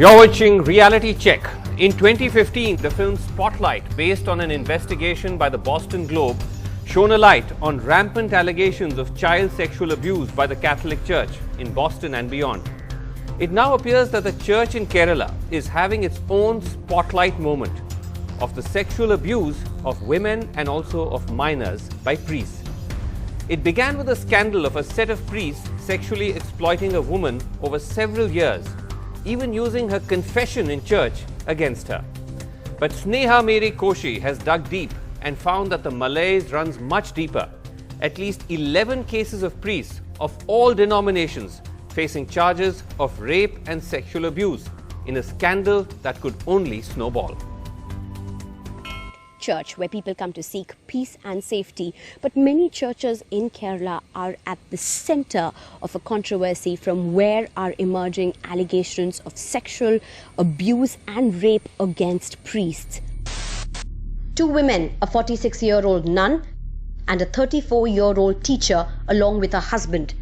You're watching Reality Check. In 2015, the film Spotlight, based on an investigation by the Boston Globe, shone a light on rampant allegations of child sexual abuse by the Catholic Church in Boston and beyond. It now appears that the church in Kerala is having its own spotlight moment of the sexual abuse of women and also of minors by priests. It began with a scandal of a set of priests sexually exploiting a woman over several years, even using her confession in church against her. But Sneha Mary Koshi has dug deep and found that the malaise runs much deeper. At least 11 cases of priests of all denominations facing charges of rape and sexual abuse in a scandal that could only snowball. Church where people come to seek peace and safety, but many churches in Kerala are at the center of a controversy from where are emerging allegations of sexual abuse and rape against priests. Two women, a 46-year-old nun and a 34-year-old teacher along with her husband,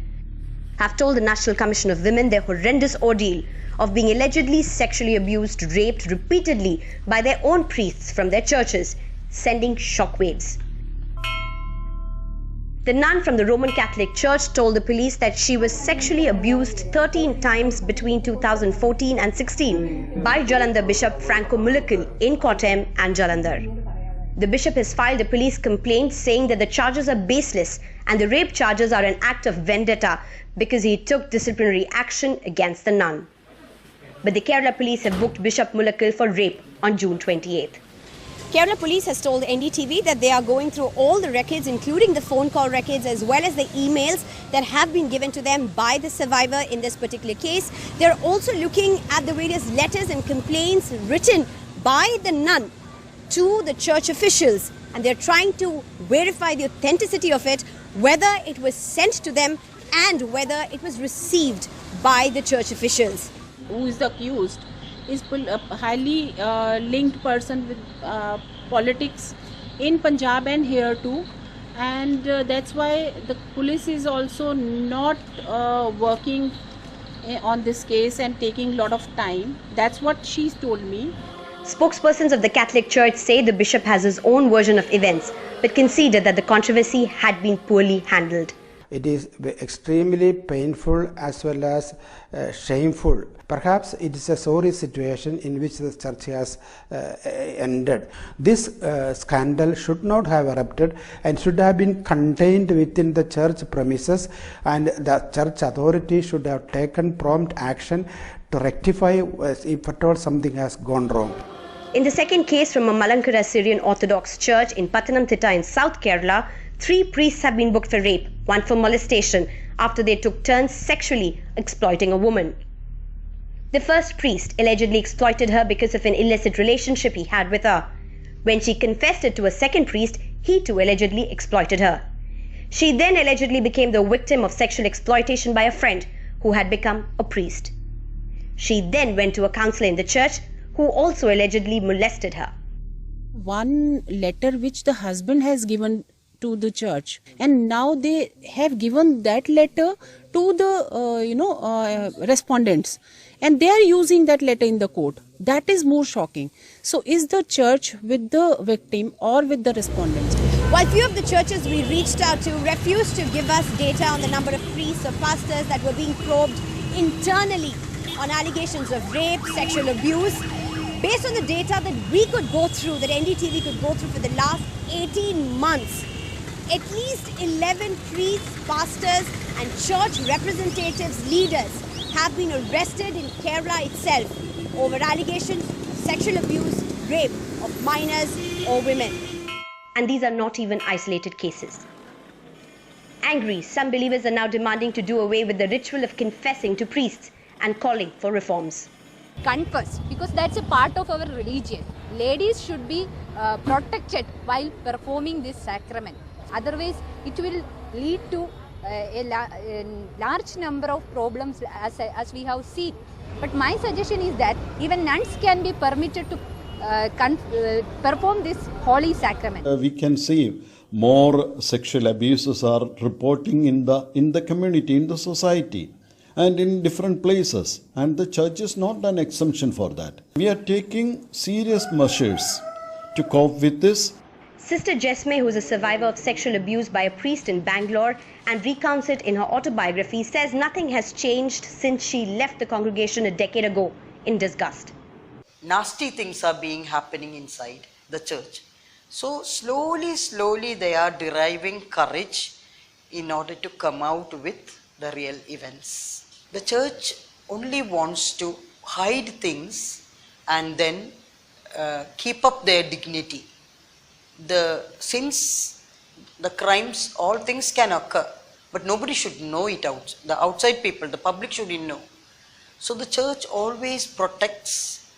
have told the National Commission of Women their horrendous ordeal of being allegedly sexually abused, raped repeatedly by their own priests from their churches, sending shockwaves. The nun from the Roman Catholic Church told the police that she was sexually abused 13 times between 2014 and 16 by Jalandhar Bishop Franco Mulakil in Kottayam and Jalandhar. The bishop has filed a police complaint saying that the charges are baseless and the rape charges are an act of vendetta because he took disciplinary action against the nun. But the Kerala police have booked Bishop Mulakil for rape on June 28th. Kerala police has told NDTV that they are going through all the records, including the phone call records as well as the emails that have been given to them by the survivor in this particular case. They're also looking at the various letters and complaints written by the nun to the church officials, and they're trying to verify the authenticity of it, whether it was sent to them and whether it was received by the church officials. Who is the accused is a highly linked person with politics in Punjab and here too, and that's why the police is also not working on this case and taking a lot of time. That's what she's told me. Spokespersons of the Catholic Church say the bishop has his own version of events, but conceded that the controversy had been poorly handled. It is extremely painful as well as shameful. Perhaps it is a sorry situation in which the church has ended. This scandal should not have erupted and should have been contained within the church premises, and the church authority should have taken prompt action to rectify if at all something has gone wrong. In the second case from a Malankara Syrian Orthodox church in Pathanamthitta in South Kerala, 3 priests have been booked for rape, 1 for molestation, after they took turns sexually exploiting a woman. The first priest allegedly exploited her because of an illicit relationship he had with her. When she confessed it to a second priest, he too allegedly exploited her. She then allegedly became the victim of sexual exploitation by a friend who had become a priest. She then went to a counselor in the church who also allegedly molested her. One letter which the husband has given to the church, and now they have given that letter to the respondents, and they are using that letter in the court. That is more shocking. So is the church with the victim or with the respondents? While few of the churches we reached out to refused to give us data on the number of priests or pastors that were being probed internally on allegations of rape, sexual abuse, based on the data that we could go through, that NDTV could go through for the last 18 months, at least 11 priests, pastors and church representatives, leaders have been arrested in Kerala itself over allegations of sexual abuse, rape of minors or women. And these are not even isolated cases. Angry, some believers are now demanding to do away with the ritual of confessing to priests and calling for reforms. Confess, because that's a part of our religion. Ladies should be protected while performing this sacrament. Otherwise, it will lead to a large number of problems as we have seen. But my suggestion is that even nuns can be permitted to perform this holy sacrament. We can see more sexual abuses are reporting in the community, in the society. and in different places, and the church is not an exemption for that. We are taking serious measures to cope with this. Sister Jesme, who is a survivor of sexual abuse by a priest in Bangalore and recounts it in her autobiography, says nothing has changed since she left the congregation a decade ago in disgust. Nasty things are happening inside the church. So slowly they are deriving courage in order to come out with the real events. The church only wants to hide things and then keep up their dignity. The sins, the crimes, all things can occur, but nobody should know it out. The outside people, the public shouldn't know. So the church always protects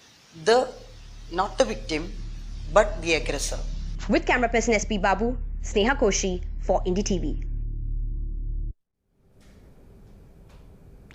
not the victim, but the aggressor. With camera person SP Babu, Sneha Koshi for NDTV.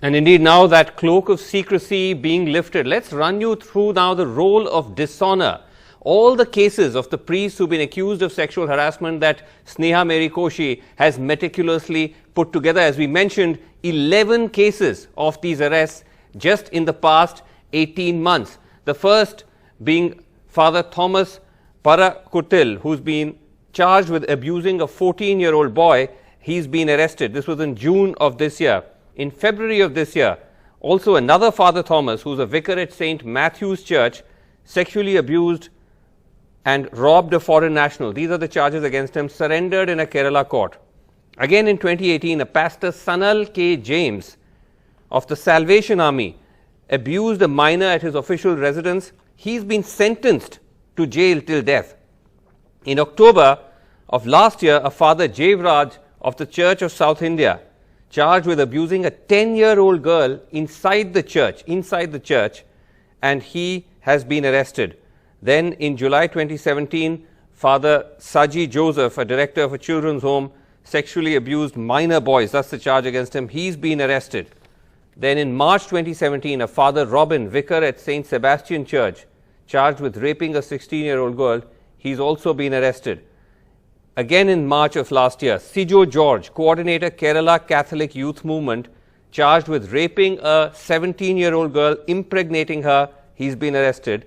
And indeed, now that cloak of secrecy being lifted, let's run you through now the role of dishonor. All the cases of the priests who've been accused of sexual harassment that Sneha Mary Koshi has meticulously put together. As we mentioned, 11 cases of these arrests just in the past 18 months. The first being Father Thomas Parakutil, who's been charged with abusing a 14-year-old boy. He's been arrested. This was in June of this year. In February of this year, also another Father Thomas, who's a vicar at St. Matthew's Church, sexually abused and robbed a foreign national. These are the charges against him, surrendered in a Kerala court. Again in 2018, a pastor Sanal K. James of the Salvation Army abused a minor at his official residence. He's been sentenced to jail till death. In October of last year, a Father Javraj of the Church of South India, charged with abusing a 10-year-old girl inside the church, and he has been arrested. Then in July 2017, Father Saji Joseph, a director of a children's home, sexually abused minor boys. That's the charge against him. He's been arrested. Then in March 2017, a Father Robin, vicar at St. Sebastian Church, charged with raping a 16-year-old girl. He's also been arrested. Again in March of last year, Sijo George, coordinator Kerala Catholic Youth Movement, charged with raping a 17-year-old girl, impregnating her. He's been arrested.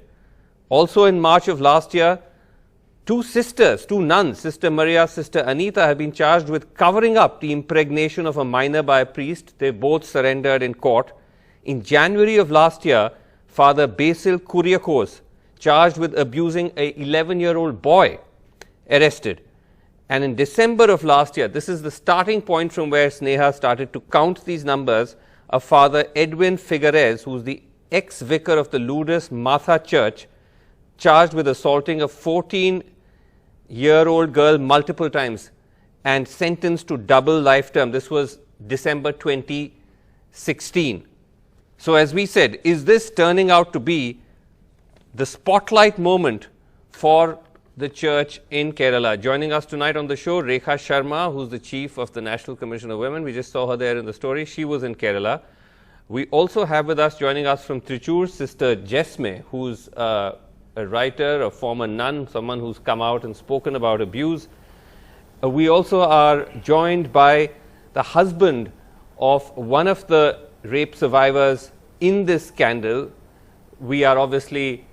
Also in March of last year, two nuns, Sister Maria, Sister Anita, have been charged with covering up the impregnation of a minor by a priest. They both surrendered in court. In January of last year, Father Basil Kuriakos, charged with abusing a 11-year-old boy, arrested. And in December of last year, this is the starting point from where Sneha started to count these numbers, a Father Edwin Figueres, who's the ex-vicar of the Lourdes Martha Church, charged with assaulting a 14-year-old girl multiple times and sentenced to double life term. This was December 2016. So as we said, is this turning out to be the spotlight moment for the church in Kerala? Joining us tonight on the show, Rekha Sharma, who's the chief of the National Commission of Women. We just saw her there in the story. She was in Kerala. We also have with us, joining us from Trichur, Sister Jesme, who's a writer, a former nun, someone who's come out and spoken about abuse. We also are joined by the husband of one of the rape survivors in this scandal. We are obviously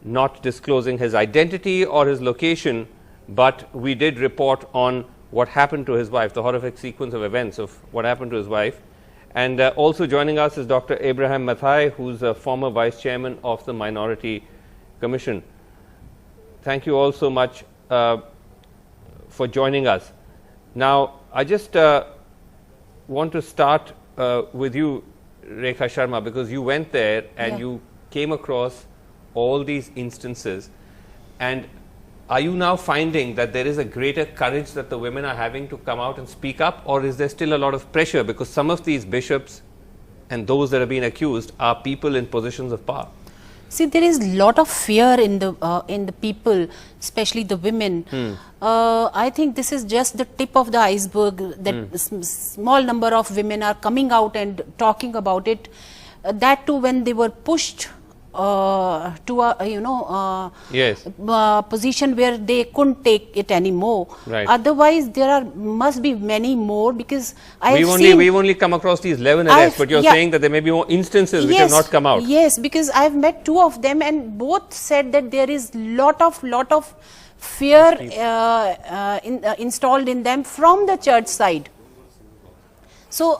not disclosing his identity or his location, but we did report on what happened to his wife, the horrific sequence of events of what happened to his wife. And also joining us is Dr. Abraham Mathai, who's a former vice chairman of the Minority Commission. Thank you all so much for joining us. Now, I just want to start with you, Rekha Sharma, because you went there and you came across all these instances. And are you now finding that there is a greater courage that the women are having to come out and speak up, or is there still a lot of pressure because some of these bishops and those that have been accused are people in positions of power? See, there is a lot of fear in the people, especially the women. I think this is just the tip of the iceberg, that small number of women are coming out and talking about it. That too when they were pushed to a Yes. position where they couldn't take it anymore. Right. Otherwise, there must be many more, because We've only come across these 11 arrests, but you're saying that there may be more instances which have not come out. Yes, because I've met 2 of them, and both said that there is lot of fear installed in them from the church side. So,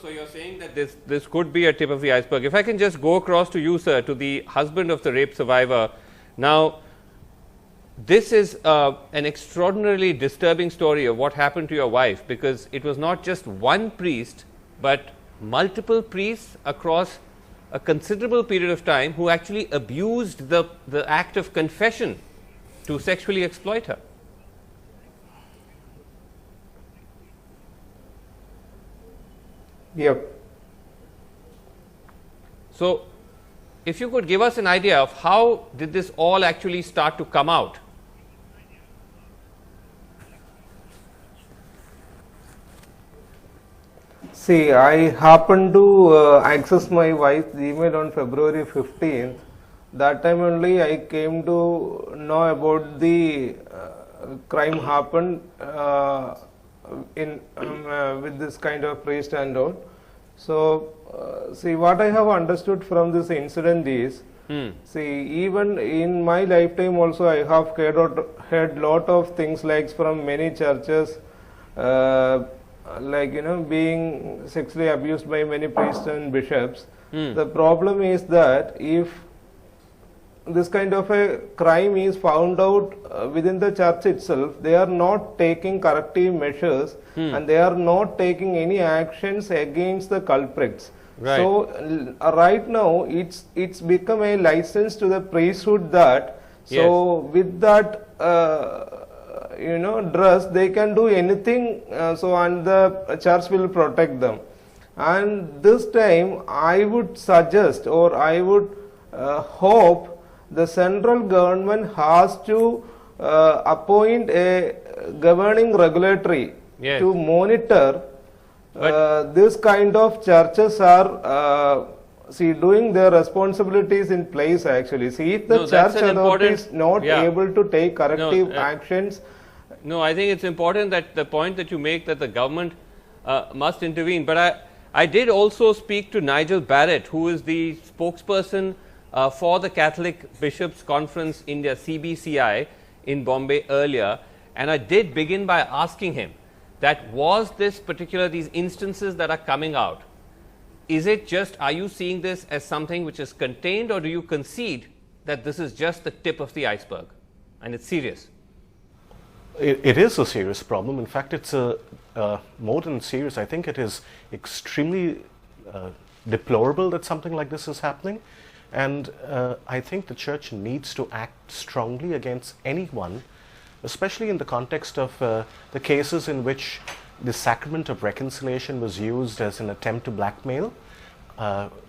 so you're saying that this could be a tip of the iceberg. If I can just go across to you, sir, to the husband of the rape survivor. Now, this is an extraordinarily disturbing story of what happened to your wife, because it was not just one priest, but multiple priests across a considerable period of time who actually abused the act of confession to sexually exploit her. Yep. So, if you could give us an idea of how did this all actually start to come out? See, I happened to access my wife's email on February 15th. That time only I came to know about the crime happened with this kind of priest and all. So, see, what I have understood from this incident is, see, even in my lifetime also I have heard lot of things like from many churches, like, being sexually abused by many priests and bishops. The problem is that if this kind of a crime is found out within the church itself, they are not taking corrective measures and they are not taking any actions against the culprits. Right. So right now it's become a license to the priesthood that with that dress they can do anything, and the church will protect them. And this time I would suggest, or I would hope, the central government has to appoint a governing regulatory to monitor this kind of churches are doing their responsibilities in place actually. See, if the church authority is not able to take corrective actions. No, I think it's important that the point that you make, that the government must intervene. But I did also speak to Nigel Barrett, who is the spokesperson for the Catholic Bishops Conference India, CBCI, in Bombay earlier, and I did begin by asking him that was these instances that are coming out, is it just, are you seeing this as something which is contained, or do you concede that this is just the tip of the iceberg and it's serious? It is a serious problem. In fact, it's more than serious. I think it is extremely deplorable that something like this is happening. And I think the church needs to act strongly against anyone, especially in the context of the cases in which the sacrament of reconciliation was used as an attempt to blackmail.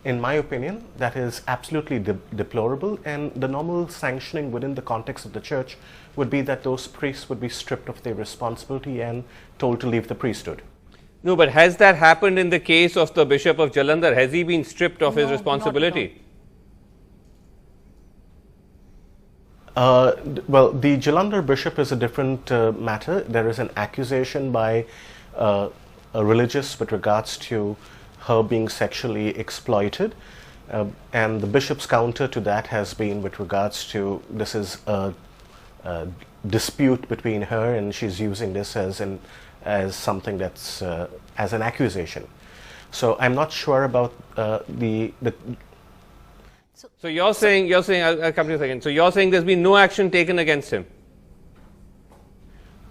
In my opinion, that is absolutely deplorable, and the normal sanctioning within the context of the church would be that those priests would be stripped of their responsibility and told to leave the priesthood. No, but has that happened in the case of the Bishop of Jalandhar? Has he been stripped of his responsibility? Well, the Jalandhar bishop is a different matter. There is an accusation by a religious with regards to her being sexually exploited, and the bishop's counter to that has been with regards to this is a dispute between her, and she's using this as something that's as an accusation. So I'm not sure about the. So you're saying, I'll come to you a second. So you're saying there's been no action taken against him?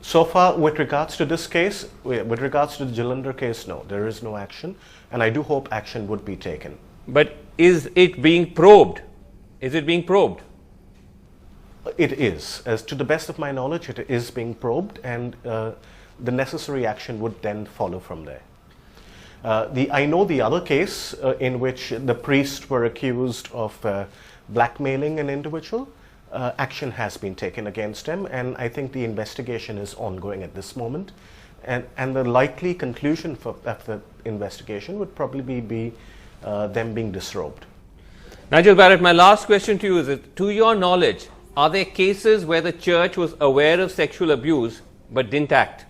So far, with regards to this case, with regards to the Jalandhar case, no, there is no action, and I do hope action would be taken. But is it being probed? Is it being probed? It is. As to the best of my knowledge, it is being probed, and the necessary action would then follow from there. I know the other case in which the priests were accused of blackmailing an individual. Action has been taken against him, and I think the investigation is ongoing at this moment. And the likely conclusion of the investigation would probably be them being disrobed. Nigel Barrett, my last question to you is, to your knowledge, are there cases where the church was aware of sexual abuse but didn't act?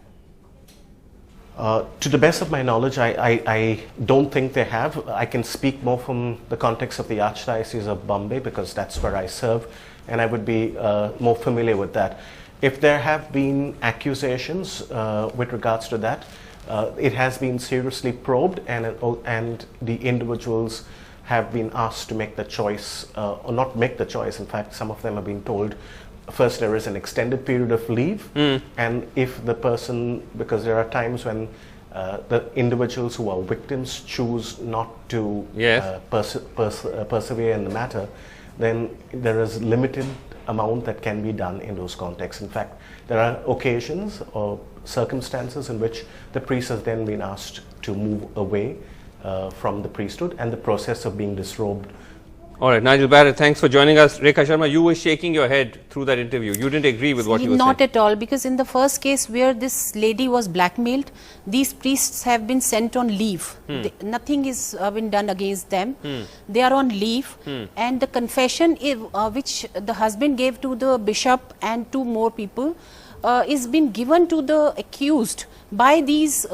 To the best of my knowledge, I don't think they have. I can speak more from the context of the Archdiocese of Bombay because that's where I serve, and I would be more familiar with that. If there have been accusations with regards to that, it has been seriously probed, and the individuals have been asked to make the choice, or not make the choice. In fact, some of them have been told, first there is an extended period of leave, and if the person, because there are times when the individuals who are victims choose not to persevere in the matter, then there is limited amount that can be done in those contexts. In fact, there are occasions or circumstances in which the priest has then been asked to move away from the priesthood and the process of being disrobed. All right, Nigel Barrett, thanks for joining us. Rekha Sharma, you were shaking your head through that interview. You didn't agree with what you were saying. Not at all, because in the first case where this lady was blackmailed, these priests have been sent on leave. Nothing is been done against them. They are on leave, and the confession which the husband gave to the bishop and 2 more people is been given to the accused by these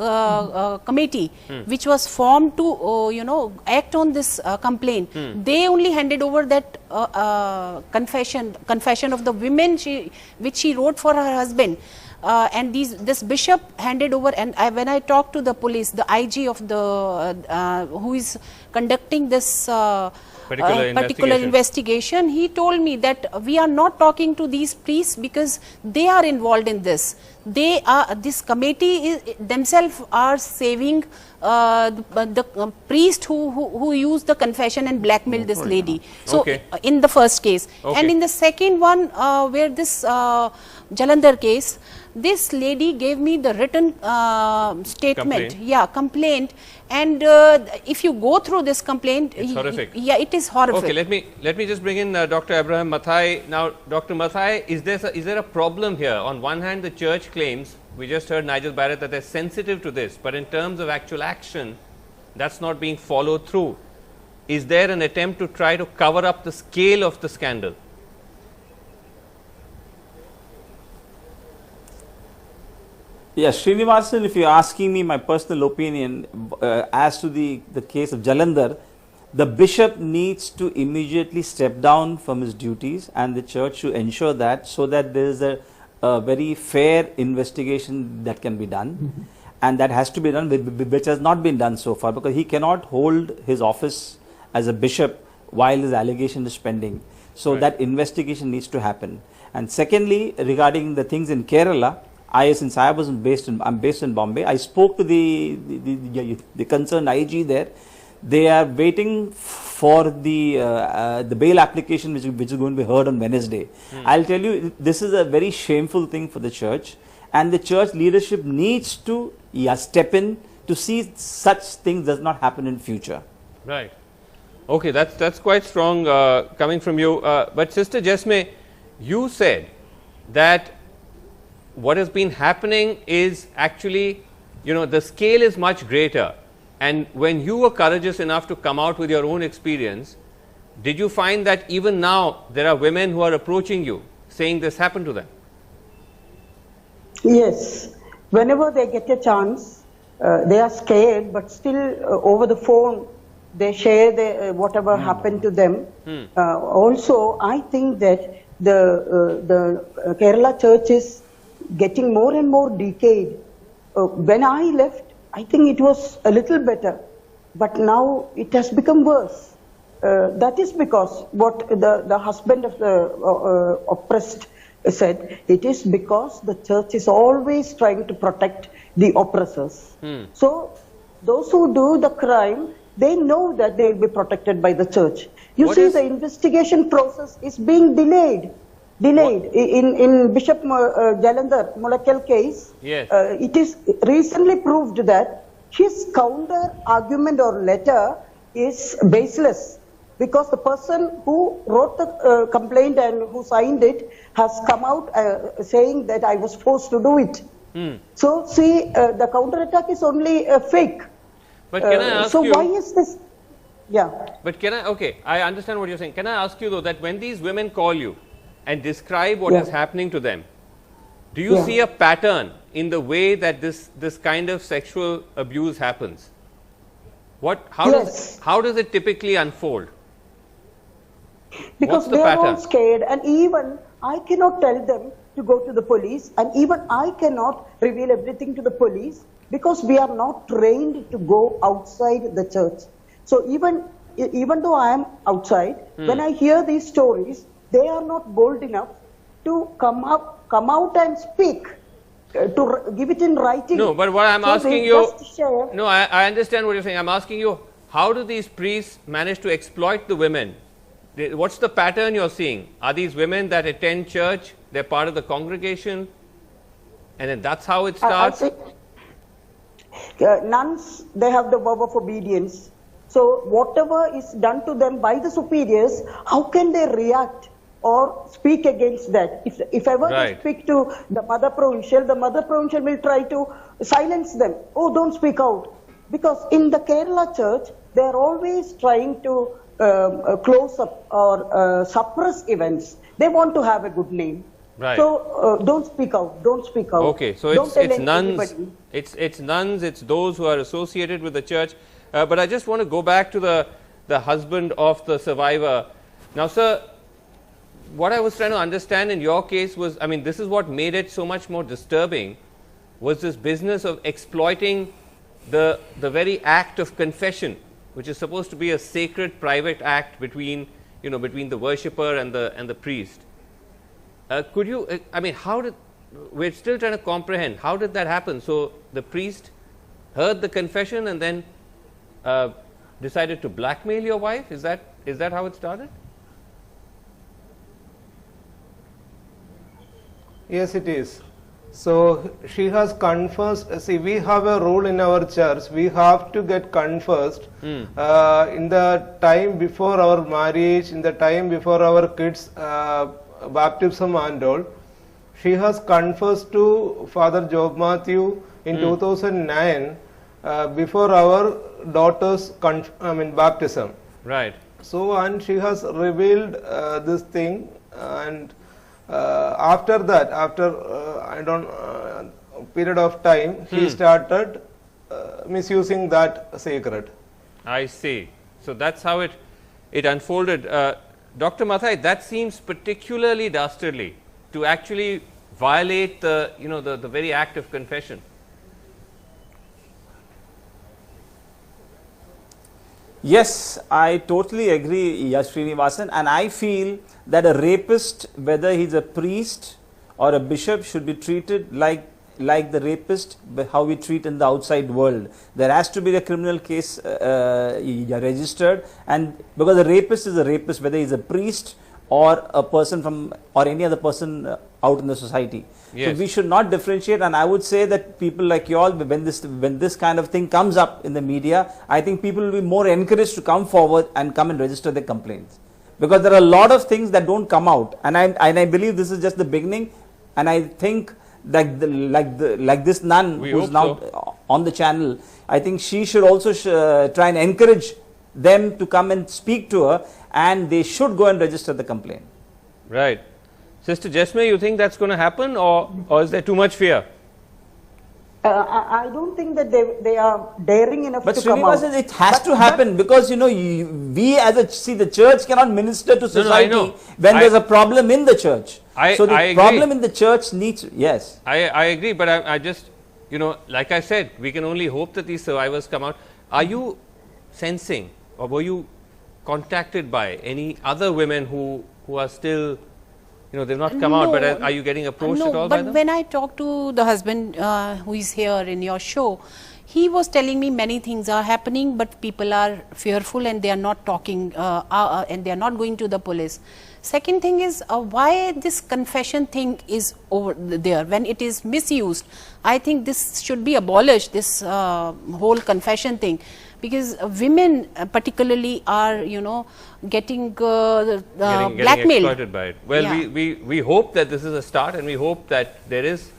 committee which was formed to act on this complaint. They only handed over that confession of the women which she wrote for her husband, and this bishop handed over. And when I talked to the police, the IG of the who is conducting this particular investigation, he told me that we are not talking to these priests because they are involved in this. They are, this committee themselves are saving the priest who used the confession and blackmailed this lady. So in the first case, and in the second one where this Jalandhar case, this lady gave me the written statement, complaint, and if you go through this complaint, it's horrific. Yeah, it is horrific. Okay, let me just bring in Dr. Abraham Mathai. Now, Dr. Mathai, is there a problem here? On one hand, the church claims, we just heard Nigel Barrett, that they're sensitive to this, but in terms of actual action, that's not being followed through. Is there an attempt to try to cover up the scale of the scandal? Yes, Srinivasan, if you're asking me my personal opinion as to the case of Jalandhar, the bishop needs to immediately step down from his duties, and the church should ensure that, so that there is a very fair investigation that can be done, and that has to be done, which has not been done so far, because he cannot hold his office as a bishop while his allegation is pending. So that investigation needs to happen. And secondly, regarding the things in Kerala, since I was I'm based in Bombay, I spoke to the concerned IG there. They are waiting for the bail application which is going to be heard on Wednesday. I'll tell you, this is a very shameful thing for the church, and the church leadership needs to step in to see such things does not happen in future. Right. Okay, that's quite strong coming from you. But Sister Jesme, you said that what has been happening is actually, the scale is much greater. And when you were courageous enough to come out with your own experience, did you find that even now there are women who are approaching you saying this happened to them? Yes. Whenever they get a chance, they are scared, but still over the phone, they share whatever happened to them. Also, I think that the Kerala church is getting more and more decayed. When I left, I think it was a little better, but now it has become worse. That is because what the husband of the oppressed said, it is because the church is always trying to protect the oppressors. So those who do the crime, they know that they will be protected by the church. You see, the investigation process is being delayed. In Bishop Jalandhar Mulakal case, it is recently proved that his counter argument or letter is baseless, because the person who wrote the complaint and who signed it has come out saying that I was forced to do it. So see, the counter attack is only fake. But can I ask so you, why is this? Yeah. But can I, okay, I understand what you're saying. Can I ask you though that when these women call you and describe what is happening to them, do you see a pattern in the way that this kind of sexual abuse happens? How does it typically unfold? Because they are all scared, and even I cannot tell them to go to the police, and even I cannot reveal everything to the police because we are not trained to go outside the church. So even though I am outside, when I hear these stories, they are not bold enough to come out and speak, to give it in writing. No, but what I'm asking you, no, I understand what you're saying. I'm asking you, how do these priests manage to exploit the women? What's the pattern you're seeing? Are these women that attend church, they're part of the congregation, and then that's how it starts? Nuns, they have the verb of obedience. So whatever is done to them by the superiors, how can they react or speak against that? If ever they speak to the Mother Provincial will try to silence them. Oh, don't speak out. Because in the Kerala church, they are always trying to close up or suppress events. They want to have a good name. Right. So don't speak out. Don't speak out. Okay, so it's nuns. It's nuns. It's those who are associated with the church. But I just want to go back to the husband of the survivor. Now, sir, what I was trying to understand in your case was, I mean, this is what made it so much more disturbing, was this business of exploiting the very act of confession, which is supposed to be a sacred private act between the worshipper and the priest. Could you, I mean, we're still trying to comprehend, how did that happen? So the priest heard the confession and then decided to blackmail your wife? Is that how it started? Yes, it is. So she has confessed. See, we have a rule in our church. We have to get confessed in the time before our marriage, in the time before our kids' baptism and all. She has confessed to Father Job Matthew in 2009 before our daughter's baptism. Right. So, and she has revealed this thing, and after that, after period of time, he started misusing that secret. I see. So that's how it unfolded. Dr. Mathai, that seems particularly dastardly, to actually violate the very act of confession. Yes, I totally agree, Yash Srinivasan, and I feel that a rapist, whether he's a priest or a bishop, should be treated like the rapist, how we treat in the outside world. There has to be a criminal case registered, and because the rapist is a rapist, whether he's a priest or a person or any other person out in the society. Yes. So we should not differentiate, and I would say that people like you all, when this kind of thing comes up in the media, I think people will be more encouraged to come forward and come and register their complaints, because there are a lot of things that don't come out, and I believe this is just the beginning, and I think like this nun who's now on the channel, I think she should also try and encourage them to come and speak to her, and they should go and register the complaint. Right. Sister Jesme, you think that's going to happen, or is there too much fear? I don't think that they are daring enough to come out. But it has to happen, because we as the church cannot minister to society when there's a problem in the church. So the problem in the church needs, yes. I agree, but I just, like I said, we can only hope that these survivors come out. Are you sensing, or were you contacted by any other women who are still, they've not come out, but are you getting approached at all by them? But when I talked to the husband who is here in your show, he was telling me many things are happening, but people are fearful and they are not talking and they are not going to the police. Second thing is why this confession thing is over there when it is misused. I think this should be abolished, this whole confession thing, because women particularly are getting blackmailed, exploited by it. Well, we hope that this is a start, and we hope that there is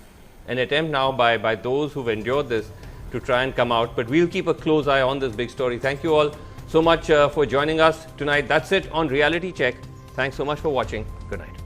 an attempt now by those who've endured this to try and come out, but we'll keep a close eye on this big story. Thank you all so much for joining us tonight. That's it on Reality Check. Thanks so much for watching. Good night.